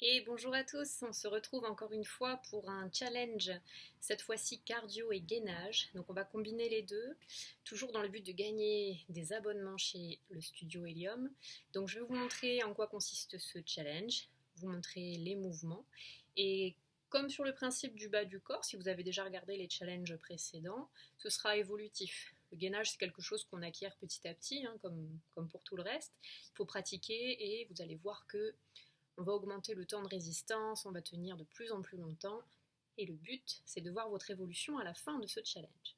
Et bonjour à tous, on se retrouve encore une fois pour un challenge, cette fois-ci cardio et gainage. Donc on va combiner les deux, toujours dans le but de gagner des abonnements chez le studio Helium. Donc je vais vous montrer en quoi consiste ce challenge, vous montrer les mouvements. Et comme sur le principe du bas du corps, si vous avez déjà regardé les challenges précédents, ce sera évolutif. Le gainage, c'est quelque chose qu'on acquiert petit à petit, hein, comme pour tout le reste. Il faut pratiquer et vous allez voir que on va augmenter le temps de résistance, on va tenir de plus en plus longtemps. Et le but, c'est de voir votre évolution à la fin de ce challenge.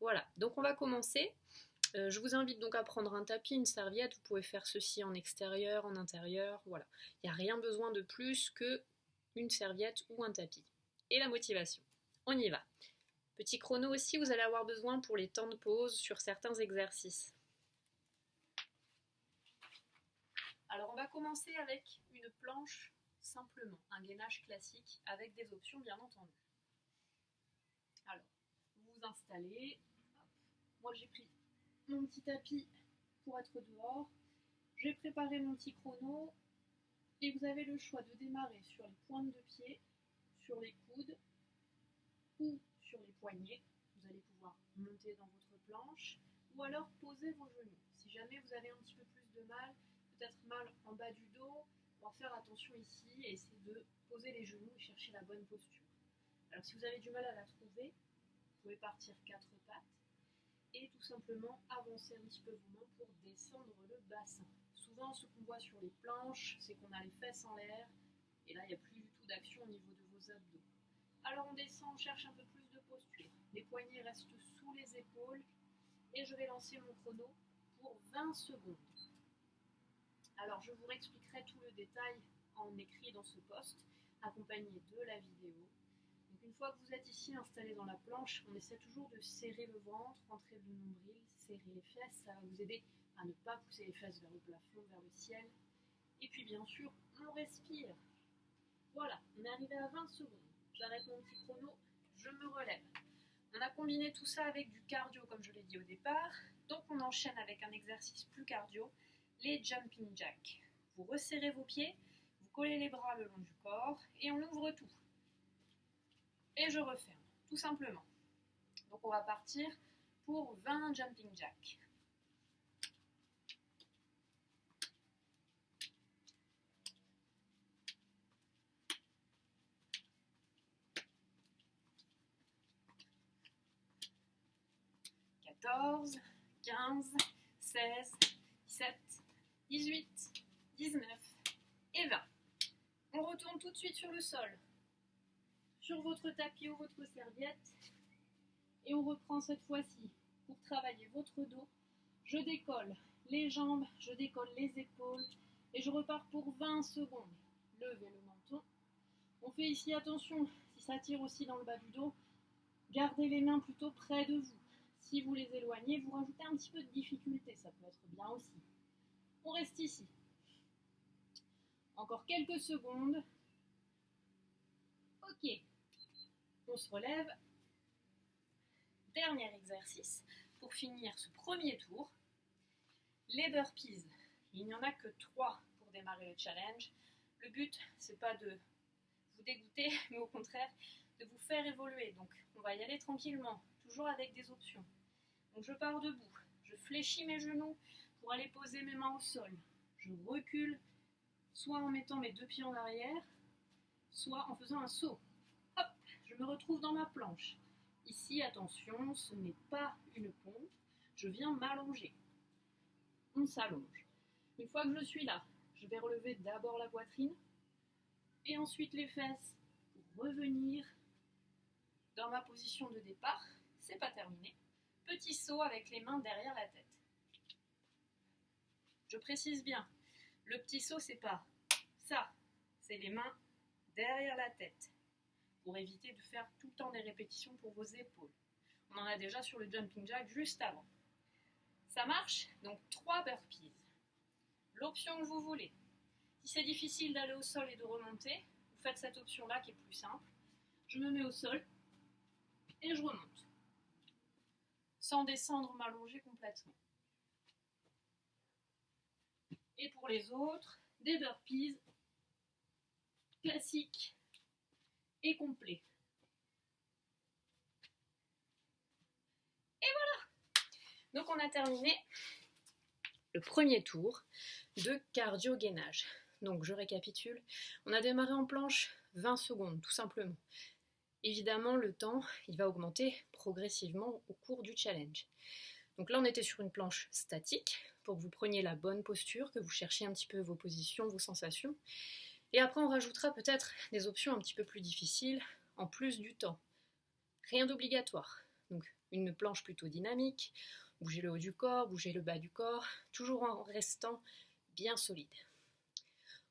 Voilà, donc on va commencer. Je vous invite donc à prendre un tapis, une serviette. Vous pouvez faire ceci en extérieur, en intérieur. Voilà, il n'y a rien besoin de plus qu'une serviette ou un tapis. Et la motivation. On y va. Petit chrono aussi, vous allez avoir besoin pour les temps de pause sur certains exercices. Alors on va commencer avec une planche simplement, un gainage classique avec des options bien entendu. Alors, vous vous installez. Moi j'ai pris mon petit tapis pour être dehors. J'ai préparé mon petit chrono et vous avez le choix de démarrer sur les pointes de pied, sur les coudes ou sur les poignets. Vous allez pouvoir monter dans votre planche ou alors poser vos genoux. Si jamais vous avez un petit peu plus de mal, peut-être mal en bas du dos, on va faire attention ici et essayer de poser les genoux et chercher la bonne posture. Alors si vous avez du mal à la trouver, vous pouvez partir 4 pattes et tout simplement avancer un petit peu vos mains pour descendre le bassin. Souvent ce qu'on voit sur les planches, c'est qu'on a les fesses en l'air et là il n'y a plus du tout d'action au niveau de vos abdos. Alors on descend, on cherche un peu plus de posture. Les poignets restent sous les épaules et je vais lancer mon chrono pour 20 secondes. Alors je vous réexpliquerai tout le détail en écrit dans ce post, accompagné de la vidéo. Donc une fois que vous êtes ici installé dans la planche, on essaie toujours de serrer le ventre, rentrer le nombril, serrer les fesses, ça va vous aider à ne pas pousser les fesses vers le plafond, vers le ciel. Et puis bien sûr, on respire. Voilà, on est arrivé à 20 secondes. J'arrête mon petit chrono, je me relève. On a combiné tout ça avec du cardio comme je l'ai dit au départ, donc on enchaîne avec un exercice plus cardio, les jumping jacks. Vous resserrez vos pieds, vous collez les bras le long du corps et on ouvre tout. Et je referme, tout simplement. Donc on va partir pour 20 jumping jacks. Quatorze, 15, 16, 17, 18, 19 et 20. On retourne tout de suite sur le sol, sur votre tapis ou votre serviette, et on reprend cette fois-ci pour travailler votre dos. Je décolle les jambes, je décolle les épaules et je repars pour 20 secondes. Levez le menton. On fait ici attention, si ça tire aussi dans le bas du dos, gardez les mains plutôt près de vous. Si vous les éloignez, vous rajoutez un petit peu de difficulté, ça peut être bien aussi. On reste ici. Encore quelques secondes. Ok. On se relève. Dernier exercice pour finir ce premier tour. Les burpees. Il n'y en a que 3 pour démarrer le challenge. Le but, c'est pas de vous dégoûter, mais au contraire, de vous faire évoluer. Donc, on va y aller tranquillement, toujours avec des options. Donc, je pars debout. Je fléchis mes genoux pour aller poser mes mains au sol. Je recule, soit en mettant mes 2 pieds en arrière, soit en faisant un saut. Hop, je me retrouve dans ma planche. Ici, attention, ce n'est pas une pompe. Je viens m'allonger. On s'allonge. Une fois que je suis là, je vais relever d'abord la poitrine et ensuite les fesses pour revenir dans ma position de départ. C'est pas terminé. Petit saut avec les mains derrière la tête. Je précise bien, le petit saut c'est pas ça, c'est les mains derrière la tête pour éviter de faire tout le temps des répétitions pour vos épaules. On en a déjà sur le jumping jack juste avant. Ça marche? Donc 3 burpees. L'option que vous voulez. Si c'est difficile d'aller au sol et de remonter, vous faites cette option-là qui est plus simple. Je me mets au sol et je remonte. Sans descendre, m'allonger complètement. Et pour les autres, des burpees classique et complet. Et voilà! Donc on a terminé le premier tour de cardio-gainage. Donc je récapitule, on a démarré en planche 20 secondes tout simplement. Évidemment le temps il va augmenter progressivement au cours du challenge. Donc là on était sur une planche statique pour que vous preniez la bonne posture, que vous cherchiez un petit peu vos positions, vos sensations. Et après on rajoutera peut-être des options un petit peu plus difficiles en plus du temps. Rien d'obligatoire. Donc une planche plutôt dynamique, bougez le haut du corps, bougez le bas du corps, toujours en restant bien solide.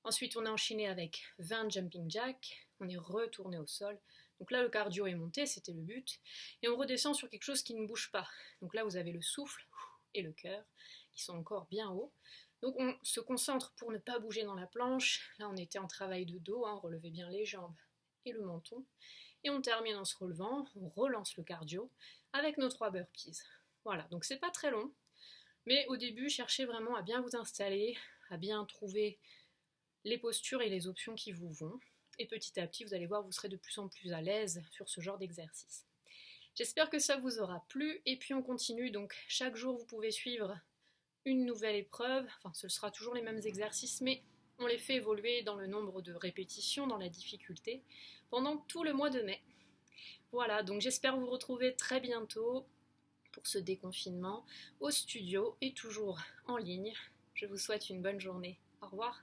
Ensuite, on a enchaîné avec 20 jumping jacks, on est retourné au sol. Donc là, le cardio est monté, c'était le but. Et on redescend sur quelque chose qui ne bouge pas. Donc là, vous avez le souffle et le cœur qui sont encore bien hauts. Donc on se concentre pour ne pas bouger dans la planche. Là, on était en travail de dos, on relevait bien les jambes et le menton. Et on termine en se relevant, on relance le cardio avec nos 3 burpees. Voilà, donc c'est pas très long. Mais au début, cherchez vraiment à bien vous installer, à bien trouver les postures et les options qui vous vont. Et petit à petit, vous allez voir, vous serez de plus en plus à l'aise sur ce genre d'exercice. J'espère que ça vous aura plu. Et puis on continue, donc chaque jour, vous pouvez suivre une nouvelle épreuve. Enfin, ce sera toujours les mêmes exercices, mais on les fait évoluer dans le nombre de répétitions, dans la difficulté, pendant tout le mois de mai. Voilà, donc j'espère vous retrouver très bientôt pour ce déconfinement au studio et toujours en ligne. Je vous souhaite une bonne journée. Au revoir.